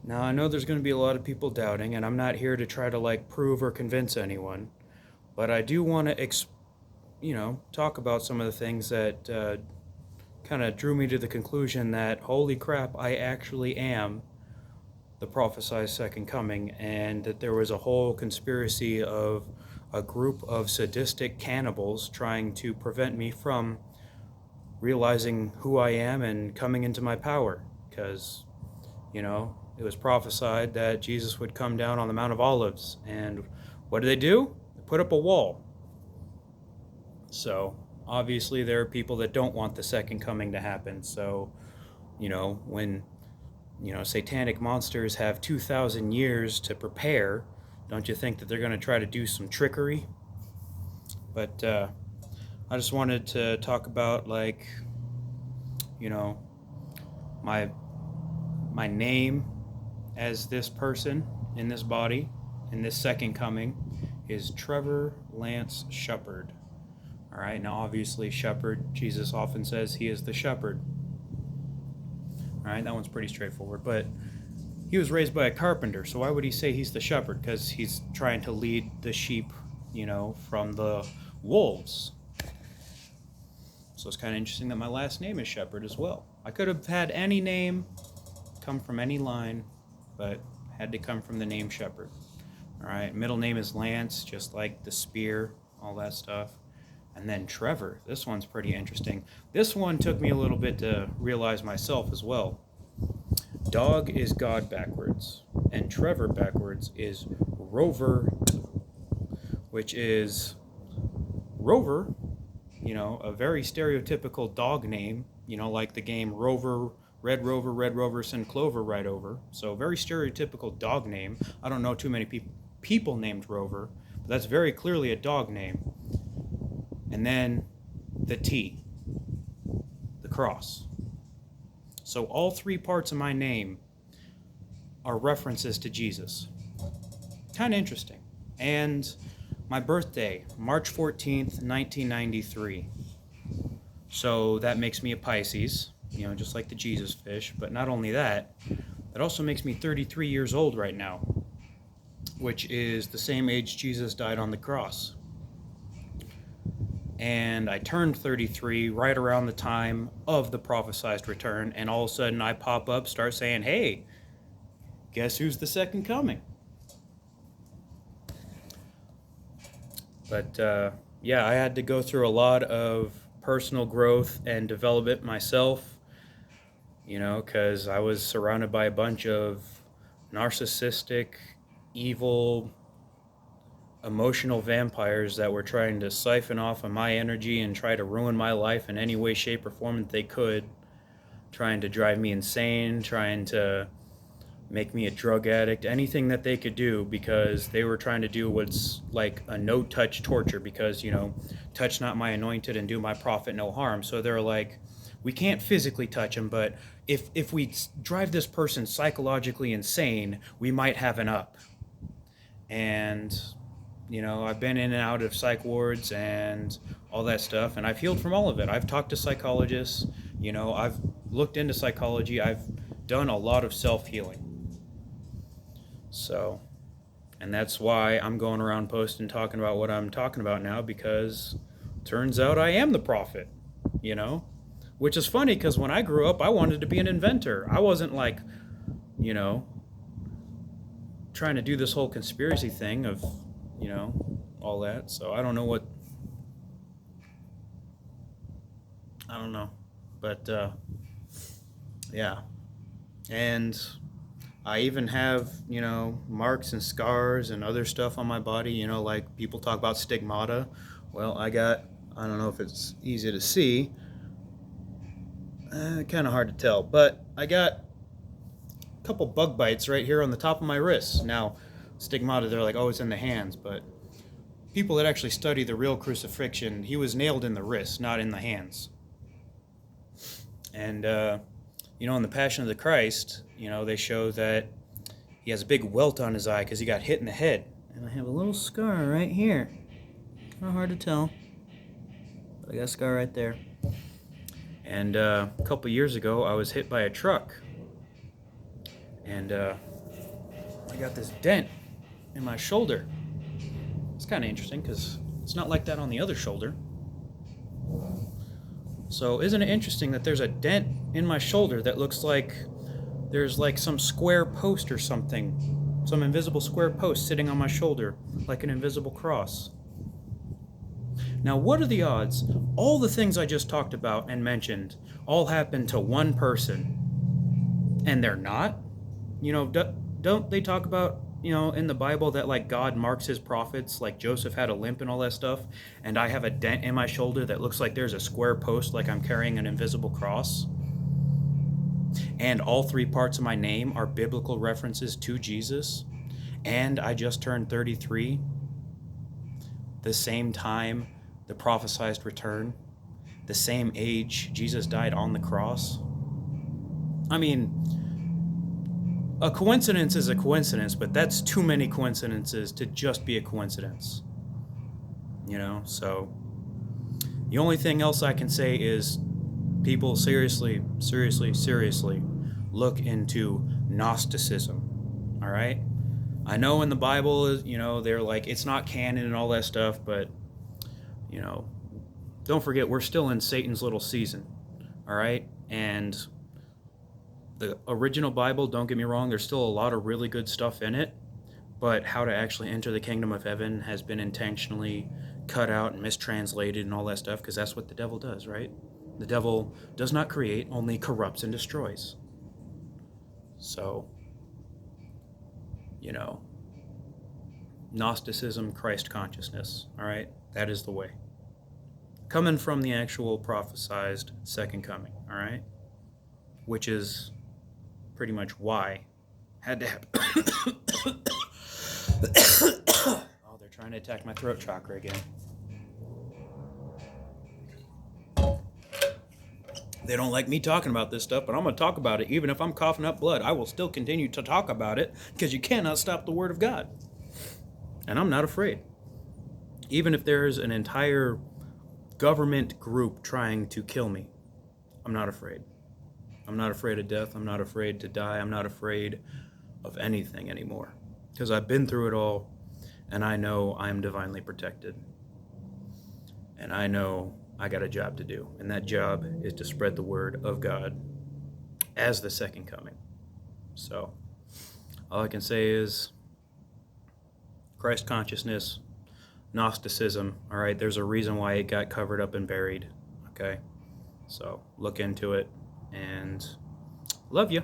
Now, I know there's going to be a lot of people doubting, and I'm not here to try to like prove or convince anyone, but I do want to, talk about some of the things that kind of drew me to the conclusion that holy crap, I actually am the prophesied second coming, and that there was a whole conspiracy of a group of sadistic cannibals trying to prevent me from realizing who I am and coming into my power. Because, it was prophesied that Jesus would come down on the Mount of Olives. And what do? They put up a wall. So, obviously, there are people that don't want the second coming to happen. So, when satanic monsters have 2,000 years to prepare, don't you think that they're going to try to do some trickery? But I just wanted to talk about, like, you know, my my name as this person in this body in this second coming is Trevor Lance Shepherd. All right, now obviously shepherd, Jesus often says he is the shepherd. All right, that one's pretty straightforward, but he was raised by a carpenter, so why would he say he's the shepherd? Because he's trying to lead the sheep, from the wolves. So it's kind of interesting that my last name is Shepherd as well. I could have had any name come from any line, but had to come from the name Shepherd. All right, middle name is Lance, just like the spear, all that stuff. And then Trevor. This one's pretty interesting. This one took me a little bit to realize myself as well. Dog is God backwards, and Trevor backwards is Rover, which is Rover, a very stereotypical dog name, like the game Rover, Red Rover, send Clover right over. So very stereotypical dog name. I don't know too many people named Rover, but that's very clearly a dog name. And then the T, the cross. So all three parts of my name are references to Jesus. Kind of interesting. And my birthday, March 14th, 1993. So that makes me a Pisces, just like the Jesus fish. But not only that, that also makes me 33 years old right now, which is the same age Jesus died on the cross. And I turned 33 right around the time of the prophesied return, and all of a sudden I pop up, start saying, hey, guess who's the second coming? But I had to go through a lot of personal growth and development myself, because I was surrounded by a bunch of narcissistic, evil, emotional vampires that were trying to siphon off of my energy and try to ruin my life in any way, shape, or form that they could, trying to drive me insane, trying to make me a drug addict, anything that they could do, because they were trying to do what's like a no-touch torture, because, touch not my anointed and do my prophet no harm. So they're like, we can't physically touch them, but if we drive this person psychologically insane, we might have an up. And I've been in and out of psych wards and all that stuff, and I've healed from all of it. I've talked to psychologists, I've looked into psychology, I've done a lot of self-healing. So, and that's why I'm going around posting, talking about what I'm talking about now, because turns out I am the prophet, Which is funny, because when I grew up, I wanted to be an inventor. I wasn't like, trying to do this whole conspiracy thing of, all that. So I don't know. But, yeah. And I even have, marks and scars and other stuff on my body, like people talk about stigmata. Well, I don't know if it's easy to see. Kind of hard to tell. But I got a couple bug bites right here on the top of my wrists. Now, stigmata, they're like, oh, it's in the hands, but people that actually study the real crucifixion, he was nailed in the wrist, not in the hands. And, in the Passion of the Christ, they show that he has a big welt on his eye because he got hit in the head. And I have a little scar right here. Kind of hard to tell, but I got a scar right there. And a couple years ago, I was hit by a truck. And I got this dent in my shoulder. It's kind of interesting because it's not like that on the other shoulder. So isn't it interesting that there's a dent in my shoulder that looks like there's like some square post or something, some invisible square post sitting on my shoulder like an invisible cross. Now, what are the odds all the things I just talked about and mentioned all happen to one person and they're not? Don't they talk about, in the Bible that like God marks his prophets, like Joseph had a limp and all that stuff, and I have a dent in my shoulder that looks like there's a square post like I'm carrying an invisible cross? And all three parts of my name are biblical references to Jesus. And I just turned 33, the same time the prophesied return, the same age Jesus died on the cross. I mean, a coincidence is a coincidence, but that's too many coincidences to just be a coincidence. So the only thing else I can say is people seriously look into Gnosticism, all right? I know in the Bible, they're like, it's not canon and all that stuff, but, don't forget, we're still in Satan's little season, all right? And the original Bible, don't get me wrong, there's still a lot of really good stuff in it, but how to actually enter the kingdom of heaven has been intentionally cut out and mistranslated and all that stuff, because that's what the devil does, right? The devil does not create, only corrupts and destroys. So, Gnosticism, Christ consciousness, all right? That is the way. Coming from the actual prophesied second coming, all right? Which is pretty much why had to happen. Oh, they're trying to attack my throat chakra again. They don't like me talking about this stuff, but I'm going to talk about it. Even if I'm coughing up blood, I will still continue to talk about it because you cannot stop the word of God. And I'm not afraid. Even if there's an entire government group trying to kill me, I'm not afraid. I'm not afraid of death. I'm not afraid to die. I'm not afraid of anything anymore because I've been through it all and I know I'm divinely protected. And I know I got a job to do, and that job is to spread the word of God as the second coming. So all I can say is Christ consciousness, Gnosticism, all right, there's a reason why it got covered up and buried, okay? So look into it, and love you.